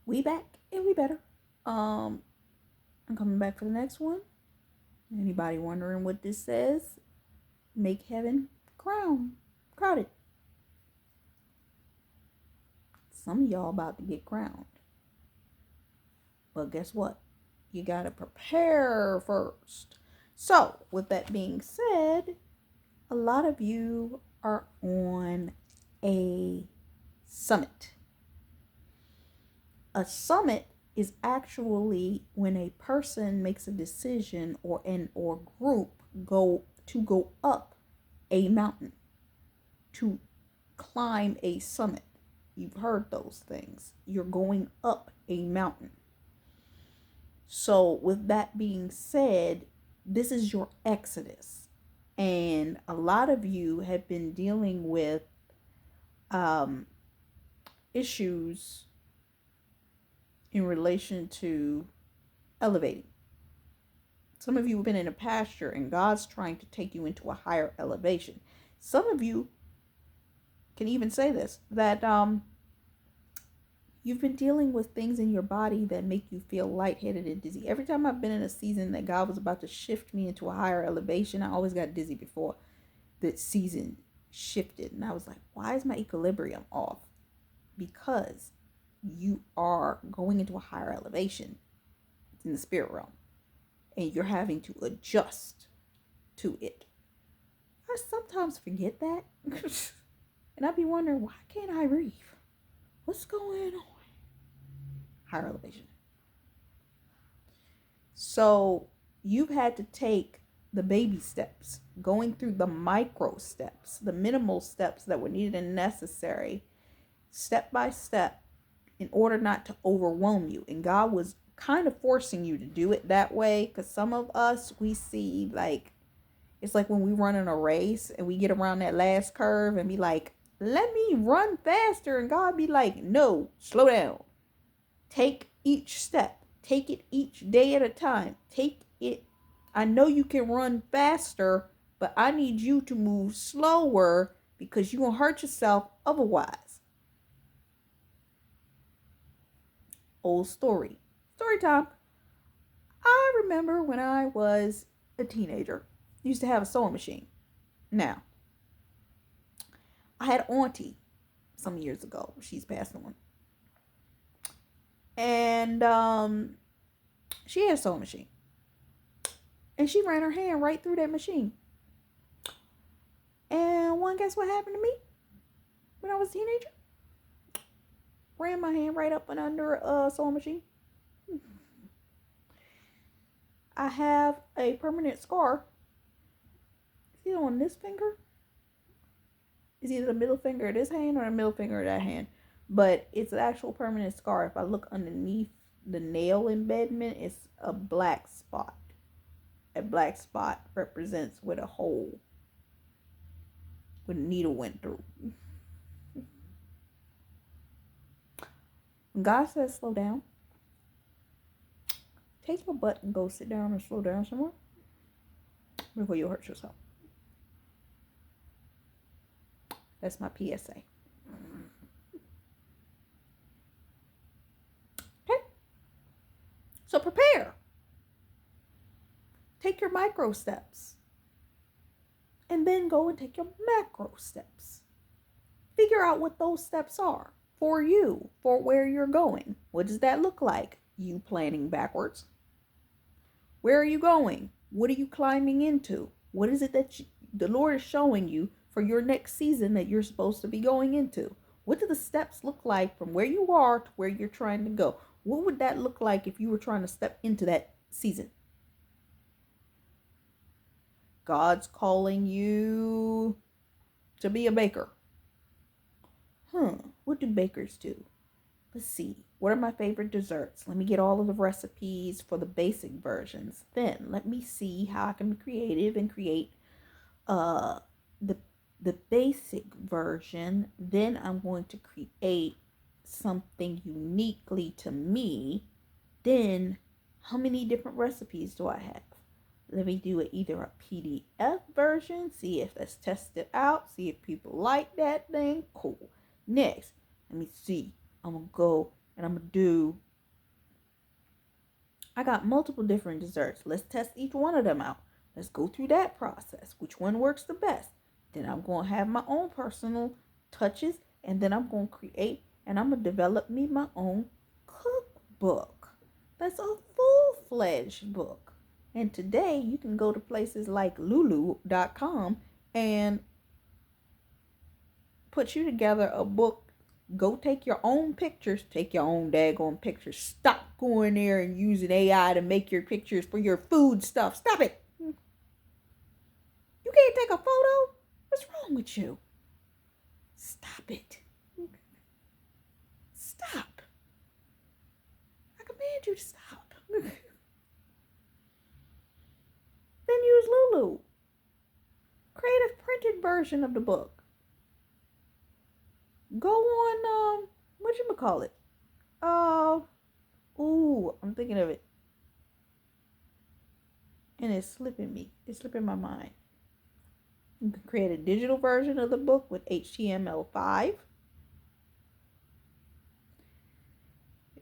We back and we better. I'm coming back for the next one. Anybody wondering what this says? Make heaven crowded. Some of y'all about to get crowned. But guess what? You gotta prepare first. So, with that being said, a lot of you are on a summit. A summit is actually when a person makes a decision or group go up a mountain, to climb a summit. You've heard those things. You're going up a mountain. So with that being said, this is your exodus. And a lot of you have been dealing with issues in relation to elevating. Some of you have been in a pasture and God's trying to take you into a higher elevation. Some of you can even say this, that you've been dealing with things in your body that make you feel lightheaded and dizzy. Every time I've been in a season that God was about to shift me into a higher elevation, I always got dizzy before the season shifted. And I was like, why is my equilibrium off? Because you are going into a higher elevation in the spirit realm, and you're having to adjust to it. I sometimes forget that. And I'd be wondering, why can't I breathe? What's going on? Higher elevation. So you've had to take the baby steps, going through the micro steps, the minimal steps that were needed and necessary, step by step, in order not to overwhelm you. And God was kind of forcing you to do it that way, because some of us, we see like, it's like when we run in a race and we get around that last curve and be like, let me run faster. And God be like, no, slow down. Take each step. Take it each day at a time. Take it. I know you can run faster, but I need you to move slower, because you're going to hurt yourself otherwise. Old story. Story time. I remember when I was a teenager, I used to have a sewing machine. Now, I had an auntie some years ago. She's passed on. And she had a sewing machine. And she ran her hand right through that machine. And guess what happened to me when I was a teenager? Ran my hand right up and under a sewing machine. I have a permanent scar. See on this finger? It's either the middle finger of this hand or the middle finger of that hand. But it's an actual permanent scar. If I look underneath the nail embedment, it's a black spot. A black spot represents where the hole, where the needle went through. When God says slow down, take your butt and go sit down and slow down somewhere before you hurt yourself. That's my PSA. Okay? So prepare. Take your micro steps. And then go and take your macro steps. Figure out what those steps are for you, for where you're going. What does that look like? You planning backwards. Where are you going? What are you climbing into? What is it that the Lord is showing you for your next season that you're supposed to be going into? What do the steps look like from where you are to where you're trying to go? What would that look like if you were trying to step into that season? God's calling you to be a baker. What do bakers do? Let's see. What are my favorite desserts? Let me get all of the recipes for the basic versions. Then let me see how I can be creative and create the basic version. Then I'm going to create something uniquely to me. Then how many different recipes do I have? Let me do either a PDF version, see if that's tested out, see if people like that thing. Cool. Next, let me see. I'm going to go and I got multiple different desserts. Let's test each one of them out. Let's go through that process. Which one works the best? Then I'm going to have my own personal touches, and then I'm going to create and I'm going to develop me my own cookbook. That's a full-fledged book. And today you can go to places like lulu.com and put you together a book. Go take your own pictures. Take your own daggone pictures. Stop going there and using AI to make your pictures for your food stuff. Stop it. You can't take a photo? What's wrong with you? Stop it. Stop. I command you to stop. Then use Lulu. Create a printed version of the book. Go on, whatchamacallit? I'm thinking of it. And it's slipping me. It's slipping my mind. You can create a digital version of the book with HTML5.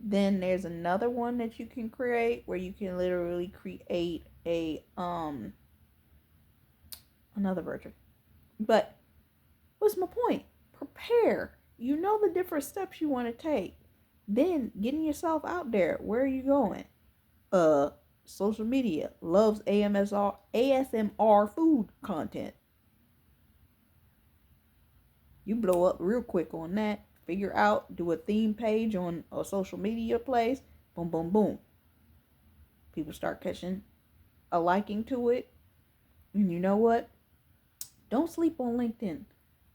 Then there's another one that you can create where you can literally create a another version. But what's my point? Prepare. You know the different steps you want to take. Then getting yourself out there. Where are you going? Social media loves ASMR food content. You blow up real quick on that. Figure out, do a theme page on a social media place. Boom, boom, boom. People start catching a liking to it. And you know what? Don't sleep on LinkedIn.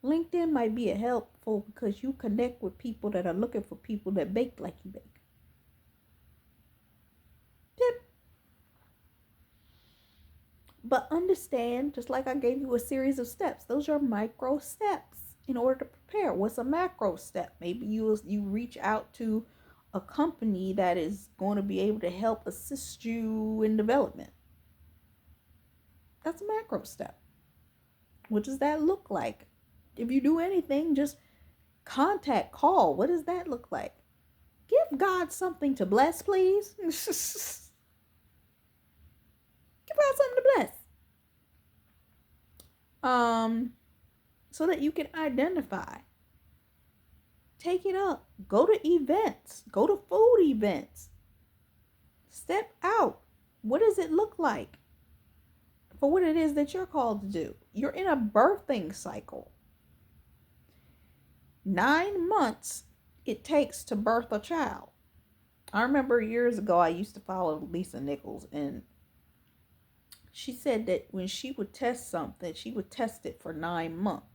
LinkedIn might be helpful because you connect with people that are looking for people that bake like you bake. Tip. But understand, just like I gave you a series of steps, those are micro steps in order to prepare. What's a macro step? Maybe you reach out to a company that is going to be able to help assist you in development. That's a macro step. What does that look like? If you do anything, just call. What does that look like? Give God something to bless, please. Give God something to bless. So that you can identify. Take it up. Go to events. Go to food events. Step out. What does it look like for what it is that you're called to do? You're in a birthing cycle. 9 months it takes to birth a child. I remember years ago I used to follow Lisa Nichols, and she said that when she would test something, she would test it for 9 months.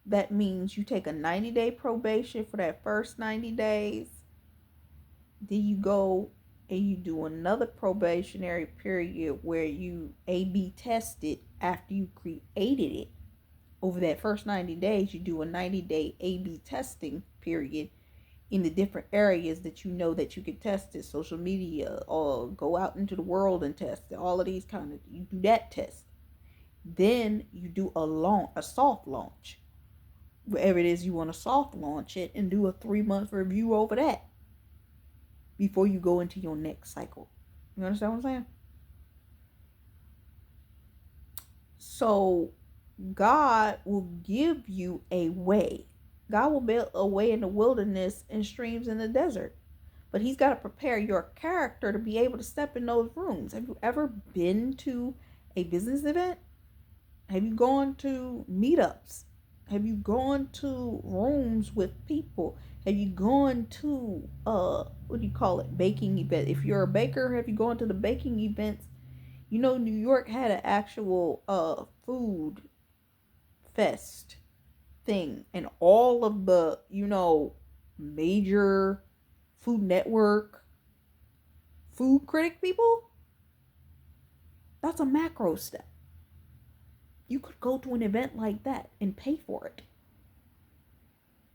That means you take a 90-day probation for that first 90 days. Then you go and you do another probationary period where you A/B test it after you created it. Over that first 90 days, you do a 90-day A/B testing period in the different areas that you know that you can test it. Social media, or go out into the world and test it. All of these kind of, you do that test. Then you do a soft launch. Wherever it is you want to soft launch it, and do a 3-month review over that before you go into your next cycle. You understand what I'm saying? So God will give you a way. God will build a way in the wilderness and streams in the desert. But he's got to prepare your character to be able to step in those rooms. Have you ever been to a business event? Have you gone to meetups? Have you gone to rooms with people? Have you gone to, baking event? If you're a baker, have you gone to the baking events? You know, New York had an actual food fest thing. And all of the, major Food Network, Food Critic people, that's a macro step. You could go to an event like that and pay for it.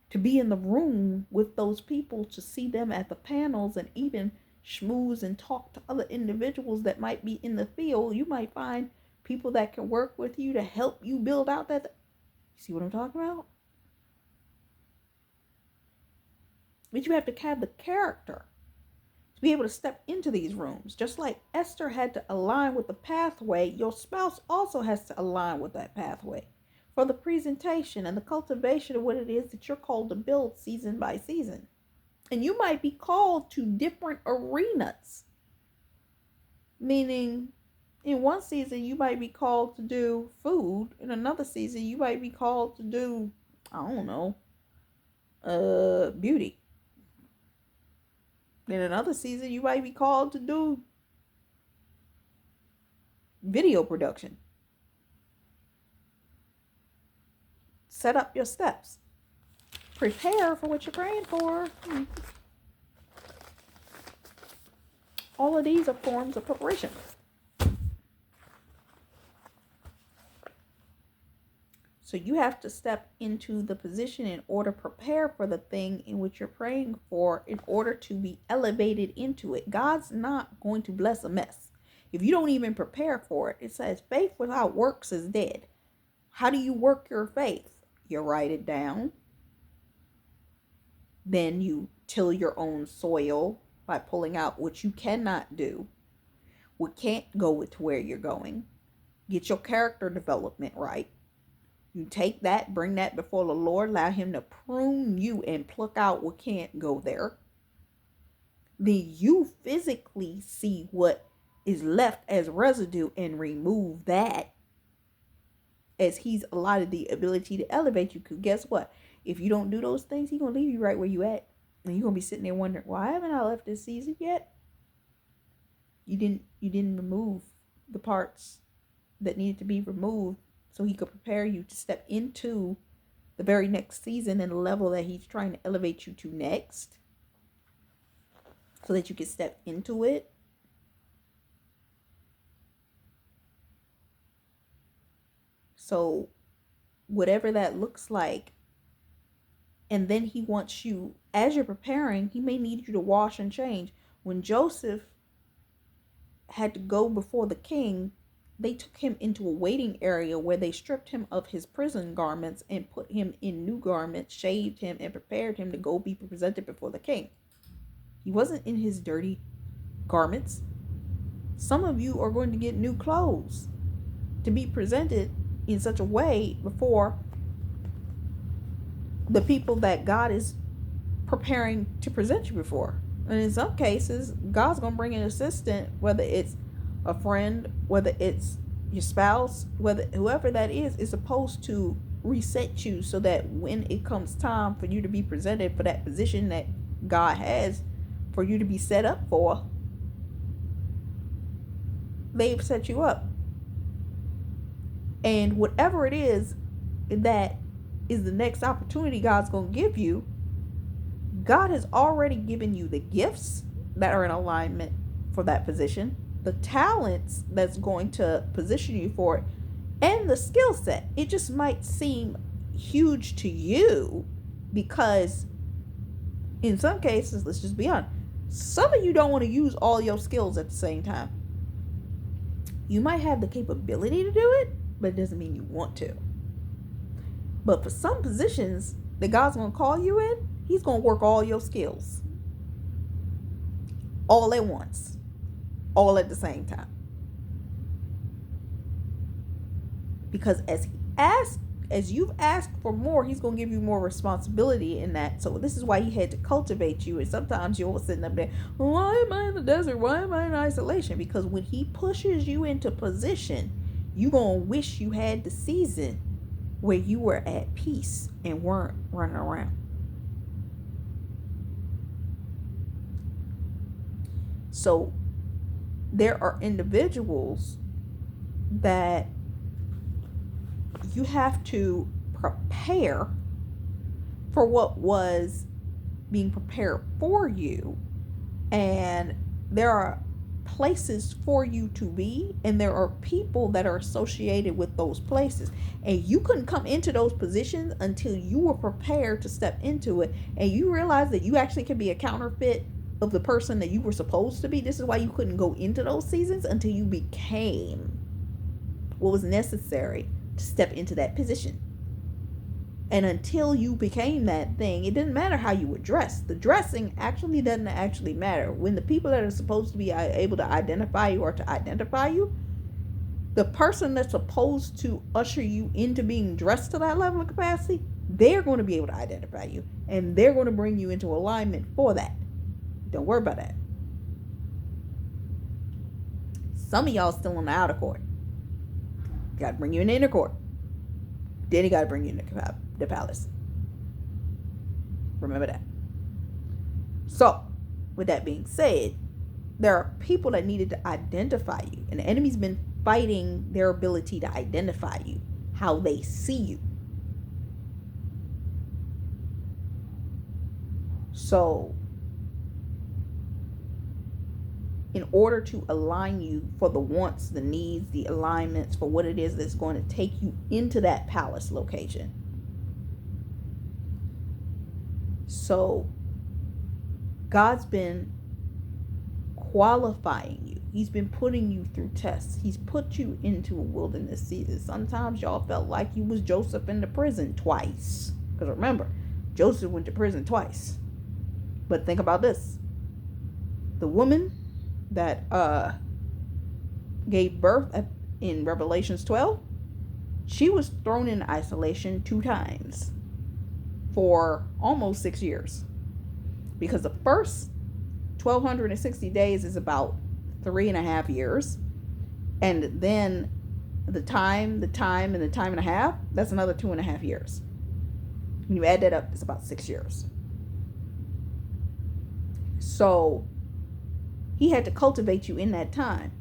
To be in the room with those people, to see them at the panels, and even schmooze and talk to other individuals that might be in the field. You might find people that can work with you to help you build out that. You see what I'm talking about? But you have to have the character to be able to step into these rooms. Just like Esther had to align with the pathway, your spouse also has to align with that pathway for the presentation and the cultivation of what it is that you're called to build season by season. And you might be called to different arenas, meaning in one season you might be called to do food, in another season you might be called to do, I don't know, beauty. In another season you might be called to do video production. Set up your steps. Prepare for what you're praying for. All of these are forms of preparation. So you have to step into the position in order to prepare for the thing in which you're praying for in order to be elevated into it. God's not going to bless a mess. If you don't even prepare for it, it says faith without works is dead. How do you work your faith? You write it down. Then you till your own soil by pulling out what you cannot do, what can't go with where you're going. Get your character development right. You take that, bring that before the Lord, allow him to prune you and pluck out what can't go there. Then you physically see what is left as residue and remove that, as he's allotted the ability to elevate you. Because guess what? If you don't do those things, he's going to leave you right where you at. And you're going to be sitting there wondering, why haven't I left this season yet? You didn't remove the parts that needed to be removed so he could prepare you to step into the very next season and the level that he's trying to elevate you to next, so that you can step into it. So whatever that looks like, and then he wants you, as you're preparing, he may need you to wash and change. When Joseph had to go before the king, they took him into a waiting area where they stripped him of his prison garments and put him in new garments, shaved him, and prepared him to go be presented before the king. He wasn't in his dirty garments. Some of you are going to get new clothes to be presented in such a way before the people that God is preparing to present you before. And in some cases, God's going to bring an assistant, whether it's a friend, whether it's your spouse, whether whoever that is supposed to reset you so that when it comes time for you to be presented for that position that God has for you to be set up for, they've set you up. And whatever it is that is the next opportunity God's going to give you, God has already given you the gifts that are in alignment for that position, the talents that's going to position you for it, and the skill set. It just might seem huge to you because in some cases, let's just be honest, some of you don't want to use all your skills at the same time. You might have the capability to do it, but it doesn't mean you want to. But for some positions that God's going to call you in, he's going to work all your skills all at once, all at the same time. Because as you've asked for more, he's going to give you more responsibility in that. So this is why he had to cultivate you. And sometimes you're sitting up there, why am I in the desert? Why am I in isolation? Because when he pushes you into position, you're going to wish you had the season where you were at peace and weren't running around. So there are individuals that you have to prepare for what was being prepared for you. And there are places for you to be, and there are people that are associated with those places, and you couldn't come into those positions until you were prepared to step into it, and you realize that you actually can be a counterfeit of the person that you were supposed to be. This is why you couldn't go into those seasons until you became what was necessary to step into that position. And until you became that thing, it didn't matter how you were dressed. The dressing actually doesn't actually matter. When the people that are supposed to be able to identify you or to identify you, the person that's supposed to usher you into being dressed to that level of capacity, they're going to be able to identify you. And they're going to bring you into alignment for that. Don't worry about that. Some of y'all still on the outer court. Got to bring you in the inner court. Then he got to bring you in the palace. Remember that. So, with that being said, there are people that needed to identify you. And the enemy's been fighting their ability to identify you, how they see you. So, in order to align you for the wants, the needs, the alignments, for what it is that's going to take you into that palace location. So, God's been qualifying you. He's been putting you through tests. He's put you into a wilderness season. Sometimes y'all felt like you was Joseph in the prison twice. Because remember, Joseph went to prison twice. But think about this. The woman that gave birth in Revelations 12, she was thrown in isolation 2 times for almost 6 years. Because the first 1,260 days is about 3.5 years. And then the time and a half, that's another 2.5 years. When you add that up, it's about 6 years. So he had to cultivate you in that time.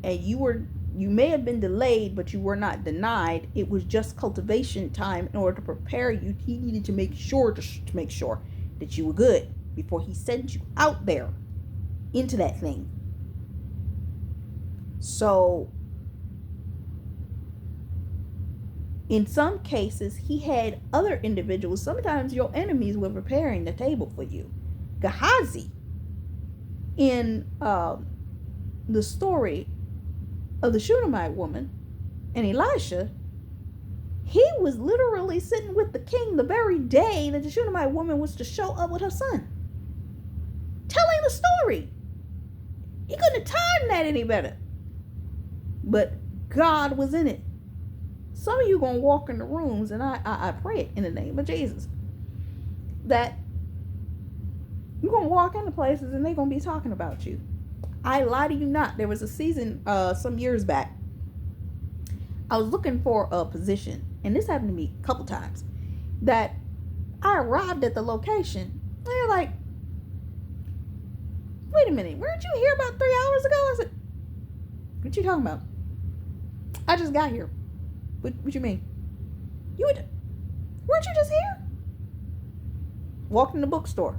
And you may have been delayed, but you were not denied. It was just cultivation time in order to prepare you. He needed to make sure that you were good before he sent you out there into that thing. So in some cases, he had other individuals. Sometimes your enemies were preparing the table for you. Gehazi, in the story of the Shunammite woman and Elisha, he was literally sitting with the king the very day that the Shunammite woman was to show up with her son, telling the story. He couldn't have timed that any better. But God was in it. Some of you going to walk in the rooms, and I pray it in the name of Jesus, that you're going to walk into places and they're going to be talking about you. I lie to you not. There was a season some years back. I was looking for a position, and this happened to me a couple times, that I arrived at the location, and they're like, wait a minute, weren't you here about 3 hours ago? I said, what you talking about? I just got here. What you mean? Weren't you just here? Walked in the bookstore.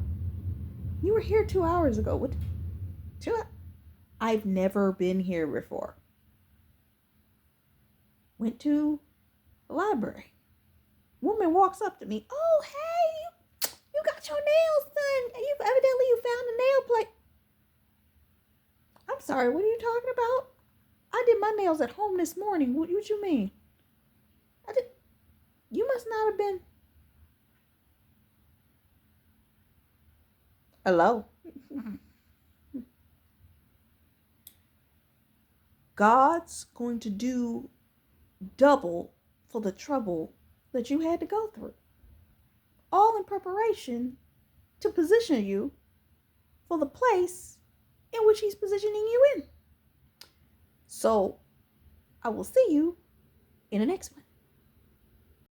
You were here 2 hours ago. What? 2 hours? I've never been here before. Went to the library. Woman walks up to me. Oh, hey, you got your nails done. You found a nail plate. I'm sorry, what are you talking about? I did my nails at home this morning. What you mean? You must not have been. Hello? God's going to do double for the trouble that you had to go through. All in preparation to position you for the place in which he's positioning you in. So I will see you in the next one.